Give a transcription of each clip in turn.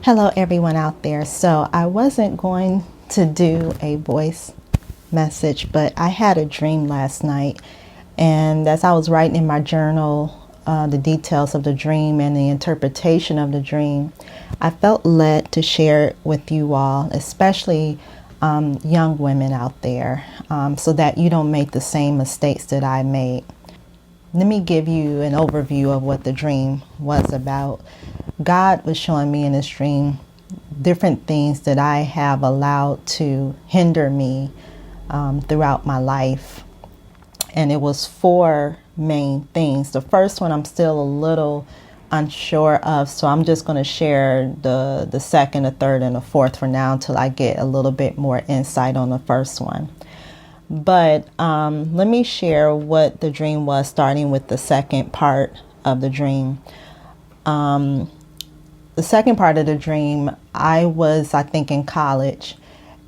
Hello, everyone out there. So I wasn't going to do a voice message, but I had a dream last night. And as I was writing in my journal, the details of the dream and the interpretation of the dream, I felt led to share it with you all, especially young women out there, so that you don't make the same mistakes that I made. Let me give you an overview of what the dream was about. God was showing me in this dream different things that I have allowed to hinder me throughout my life. And it was four main things. The first one I'm still a little unsure of, so I'm just going to share the second, the third, and the fourth for now until I get a little bit more insight on the first one. But let me share what the dream was, starting with the second part of the dream. The second part of the dream, I think, in college,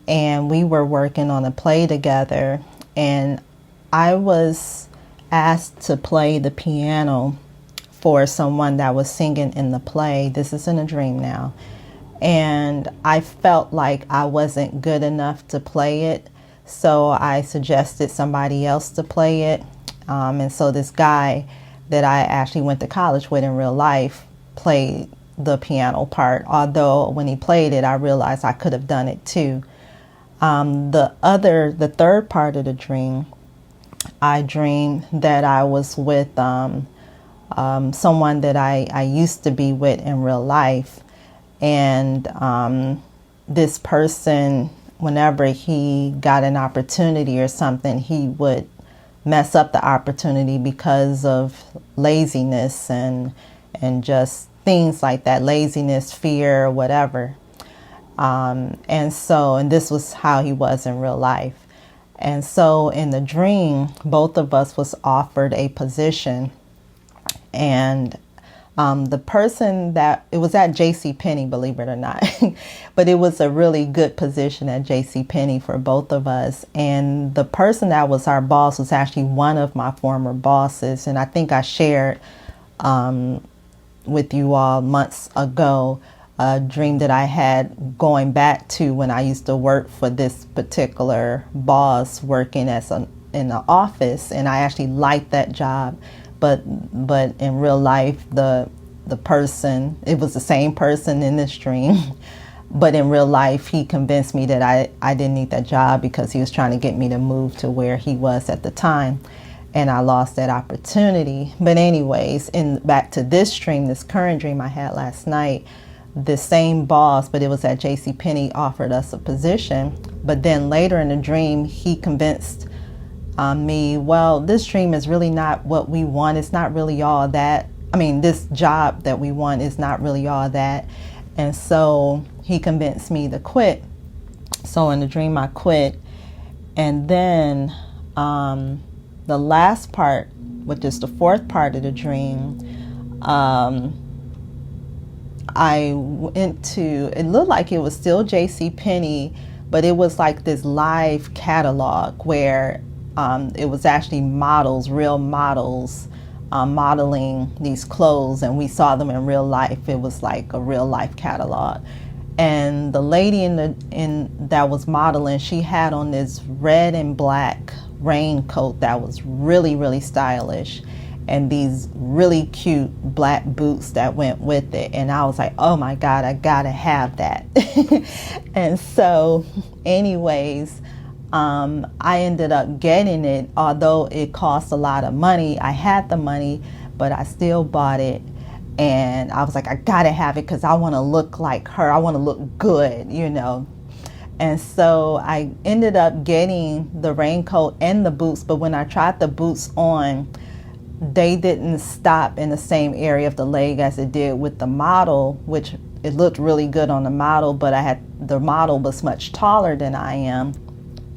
and we were working on a play together, and I was asked to play the piano for someone that was singing in the play. This is in a dream now. And I felt like I wasn't good enough to play it, so I suggested somebody else to play it. And so this guy that I actually went to college with in real life played the piano part, although when he played it, I realized I could have done it too. The third part of the dream, I dreamed that I was with someone that I used to be with in real life. And this person, whenever he got an opportunity or something, he would mess up the opportunity because of laziness and just things like that, laziness, fear, whatever. And this was how he was in real life. And so in the dream, both of us was offered a position, and the person it was at JCPenney, believe it or not, but it was a really good position at JCPenney for both of us. And the person that was our boss was actually one of my former bosses. And I think I shared with you all months ago a dream that I had going back to when I used to work for this particular boss, working in the office, and I actually liked that job. But in real life, the person, it was the same person in this dream, but in real life, he convinced me that I didn't need that job because he was trying to get me to move to where he was at the time, and I lost that opportunity. But anyways, back to this dream, this current dream I had last night, the same boss, but it was at JCPenney, offered us a position. But then later in the dream, he convinced me, well, this dream is really not what we want. It's not really all that. I mean, this job that we want is not really all that. And so he convinced me to quit. So in the dream, I quit. And then the last part, which is the fourth part of the dream, I went to, it looked like it was still JCPenney, but it was like this live catalog where it was actually models, real models, modeling these clothes, and we saw them in real life. It was like a real life catalog. And the lady that was modeling, she had on this red and black raincoat that was really, really stylish, and these really cute black boots that went with it. And I was like, oh my God, I gotta have that. And so anyways, I ended up getting it, although it cost a lot of money. I had the money, but I still bought it. And I was like, I gotta have it because I want to look like her. I want to look good, you know. And so I ended up getting the raincoat and the boots. But when I tried the boots on, they didn't stop in the same area of the leg as it did with the model, which it looked really good on the model, but the model was much taller than I am.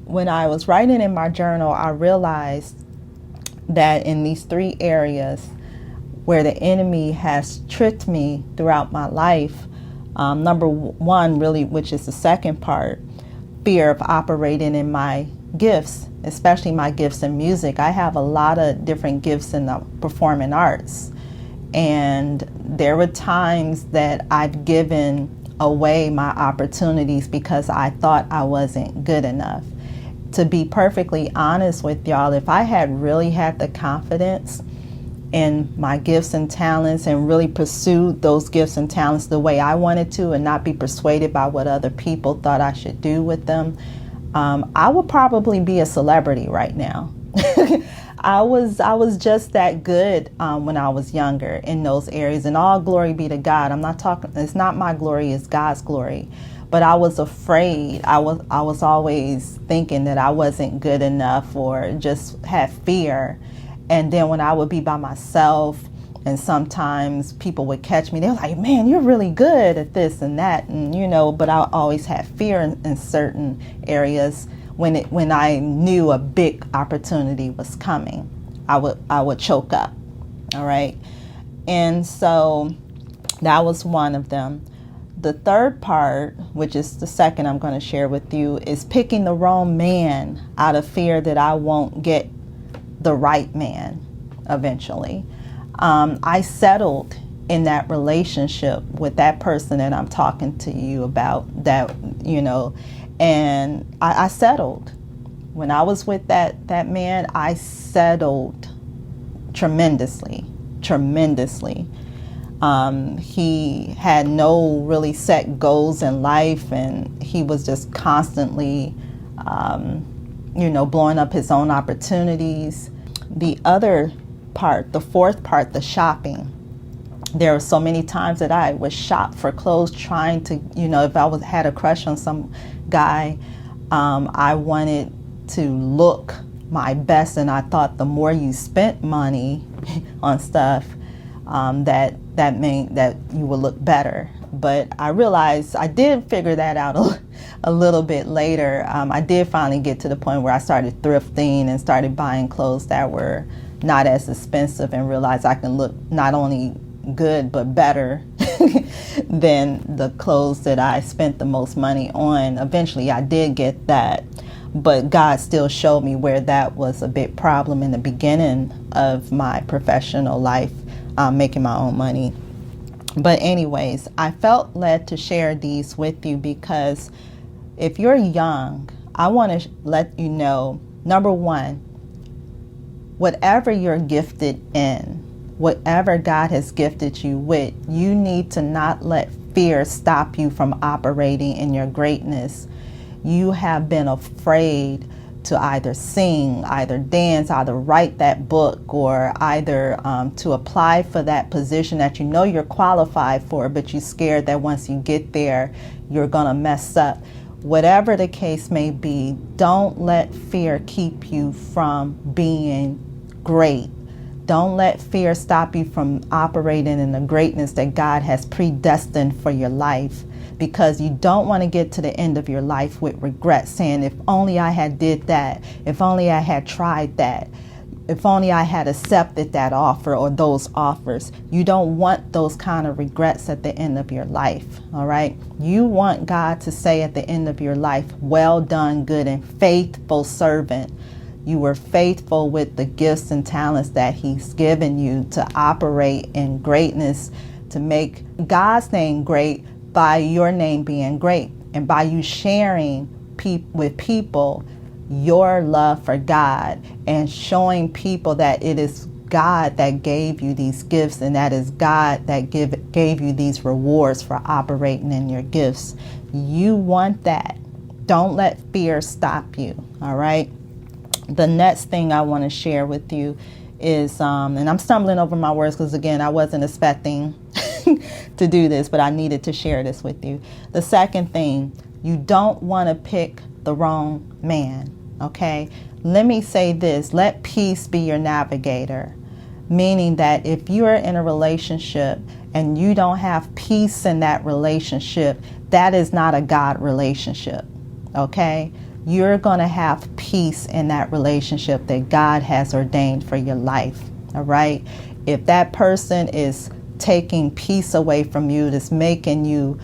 When I was writing in my journal, I realized that in these three areas where the enemy has tricked me throughout my life, number one, really, which is the second part, fear of operating in my gifts, especially my gifts in music. I have a lot of different gifts in the performing arts, and there were times that I've given away my opportunities because I thought I wasn't good enough. To be perfectly honest with y'all, if I had really had the confidence in my gifts and talents and really pursued those gifts and talents the way I wanted to and not be persuaded by what other people thought I should do with them, I would probably be a celebrity right now. I was just that good when I was younger in those areas, and all glory be to God. I'm not talking, it's not my glory, it's God's glory. But I was afraid. I was always thinking that I wasn't good enough or just had fear. And then when I would be by myself and sometimes people would catch me, they were like, man, you're really good at this and that. And, but I always had fear in certain areas. When I knew a big opportunity was coming, I would choke up. All right. And so that was one of them. The third part, which is the second I'm going to share with you, is picking the wrong man out of fear that I won't get the right man eventually. I settled in that relationship with that person that I'm talking to you about, that, and I settled. When I was with that man, I settled tremendously. He had no really set goals in life, and he was just constantly, blowing up his own opportunities. The other part, the fourth part, the shopping. There were so many times that I would shop for clothes trying to, if I had a crush on some guy, I wanted to look my best, and I thought the more you spent money on stuff, that meant that you would look better. But I realized I did figure that out a little bit later. I did finally get to the point where I started thrifting and started buying clothes that were not as expensive, and realized I can look not only good but better than the clothes that I spent the most money on. Eventually I did get that, but God still showed me where that was a big problem in the beginning of my professional life, making my own money. But anyways, I felt led to share these with you because if you're young, I want to let you know, number one, whatever you're gifted in, whatever God has gifted you with, you need to not let fear stop you from operating in your greatness. You have been afraid to either sing, either dance, either write that book, or either to apply for that position that you know you're qualified for, but you're scared that once you get there, you're gonna mess up. Whatever the case may be, don't let fear keep you from being great. Don't let fear stop you from operating in the greatness that God has predestined for your life, because you don't want to get to the end of your life with regret, saying, if only I had did that, if only I had tried that, if only I had accepted that offer or those offers. You don't want those kind of regrets at the end of your life, all right? You want God to say at the end of your life, well done, good and faithful servant. You were faithful with the gifts and talents that He's given you to operate in greatness, to make God's name great by your name being great, and by you sharing with people your love for God and showing people that it is God that gave you these gifts, and that is God that gave you these rewards for operating in your gifts. You want that. Don't let fear stop you, all right? The next thing I want to share with you is, and I'm stumbling over my words because, again, I wasn't expecting to do this, but I needed to share this with you. The second thing, you don't want to pick the wrong man, okay? Let me say this, let peace be your navigator, meaning that if you are in a relationship and you don't have peace in that relationship, that is not a God relationship, okay? You're going to have peace in that relationship that God has ordained for your life, all right? If that person is taking peace away from you, that's making you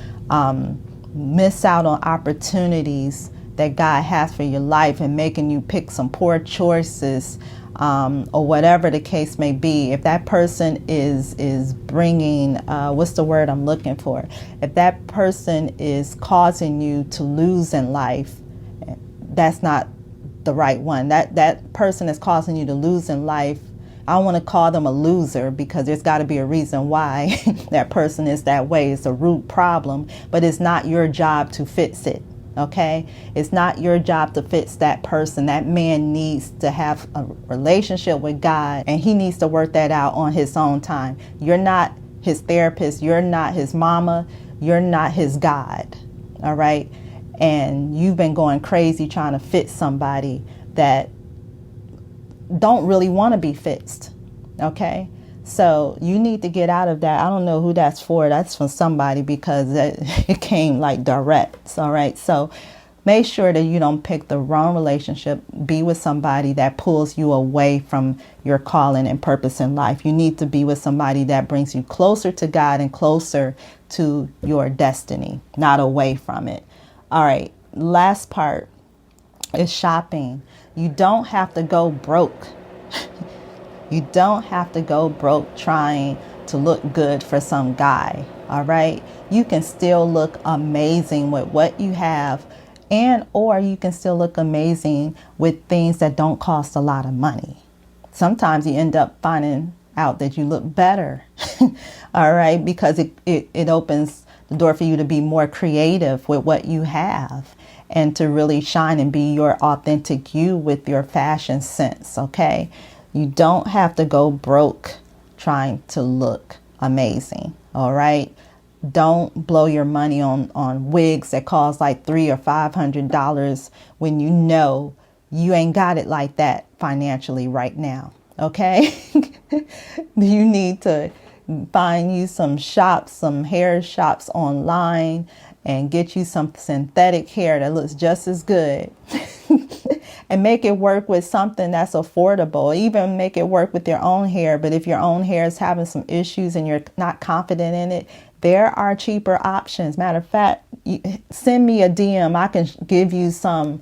miss out on opportunities that God has for your life and making you pick some poor choices, or whatever the case may be, if that person is bringing, what's the word I'm looking for? If that person is causing you to lose in life, that's not the right one. That person is causing you to lose in life. I don't want to call them a loser, because there's got to be a reason why that person is that way. It's a root problem, but it's not your job to fix it. Okay? It's not your job to fix that person. That man needs to have a relationship with God, and he needs to work that out on his own time. You're not his therapist. You're not his mama. You're not his God. All right? And you've been going crazy trying to fix somebody that don't really want to be fixed. Okay? So you need to get out of that. I don't know who that's for. That's for somebody, because it came like direct. All right. So make sure that you don't pick the wrong relationship. Be with somebody that pulls you away from your calling and purpose in life. You need to be with somebody that brings you closer to God and closer to your destiny, not away from it. All right. Last part is shopping. You don't have to go broke. You don't have to go broke trying to look good for some guy. All right. You can still look amazing with what you have, or you can still look amazing with things that don't cost a lot of money. Sometimes you end up finding out that you look better. All right. Because it opens the door for you to be more creative with what you have, and to really shine and be your authentic you with your fashion sense. Okay. You don't have to go broke trying to look amazing. All right. Don't blow your money on wigs that cost like $300 or $500 when you know you ain't got it like that financially right now. Okay. You need to find you some shops, some hair shops online, and get you some synthetic hair that looks just as good. And make it work with something that's affordable. Even make it work with your own hair. But if your own hair is having some issues and you're not confident in it, there are cheaper options. Matter of fact, send me a DM. I can give you some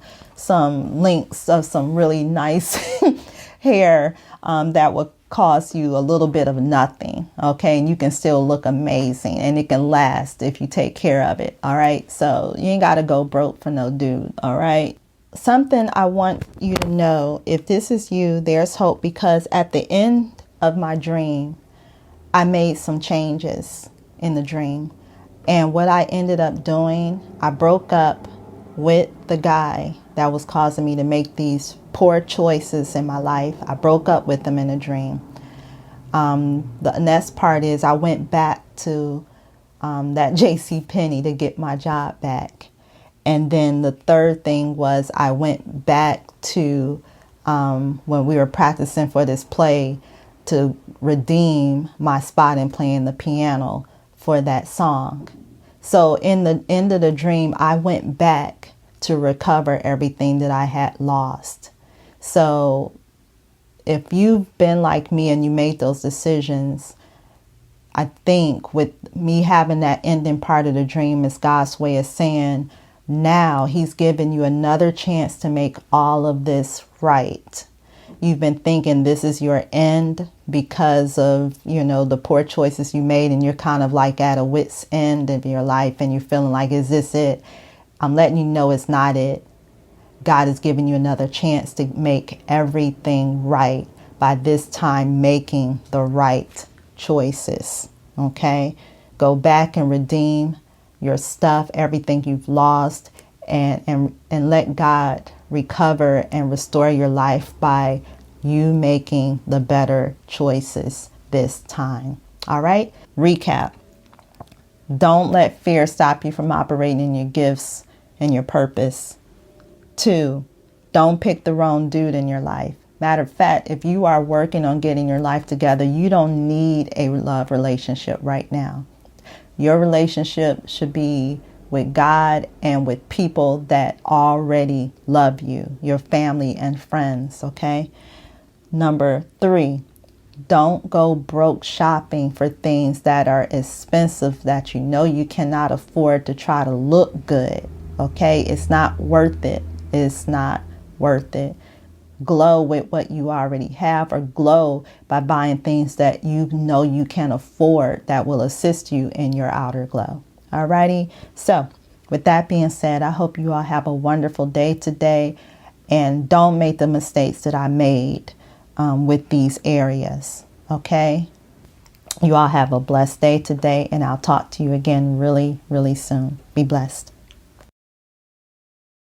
links of some really nice hair that will cost you a little bit of nothing. Okay. And you can still look amazing, and it can last if you take care of it. All right. So you ain't got to go broke for no dude. All right. Something I want you to know, if this is you, there's hope, because at the end of my dream, I made some changes in the dream. And what I ended up doing, I broke up with the guy that was causing me to make these poor choices in my life. I broke up with him in a dream. The next part is I went back to that J.C. Penney to get my job back. And then the third thing was I went back to when we were practicing for this play to redeem my spot in playing the piano for that song. So in the end of the dream, I went back to recover everything that I had lost. So if you've been like me and you made those decisions, I think with me having that ending part of the dream is God's way of saying, now he's given you another chance to make all of this right. You've been thinking this is your end because of, the poor choices you made, and you're kind of like at a wit's end of your life, and you're feeling like, is this it? I'm letting you know it's not it. God has given you another chance to make everything right by this time making the right choices. Okay? Go back and redeem your stuff, everything you've lost, and let God recover and restore your life by you making the better choices this time. All right? Recap. Don't let fear stop you from operating in your gifts and your purpose. 2, don't pick the wrong dude in your life. Matter of fact, if you are working on getting your life together, you don't need a love relationship right now. Your relationship should be with God and with people that already love you, your family and friends, okay? Number 3, don't go broke shopping for things that are expensive that you know you cannot afford to try to look good. Okay, it's not worth it. It's not worth it. Glow with what you already have, or glow by buying things that you know you can afford that will assist you in your outer glow. Alrighty. So with that being said, I hope you all have a wonderful day today, and don't make the mistakes that I made with these areas. Okay. You all have a blessed day today, and I'll talk to you again really, really soon. Be blessed.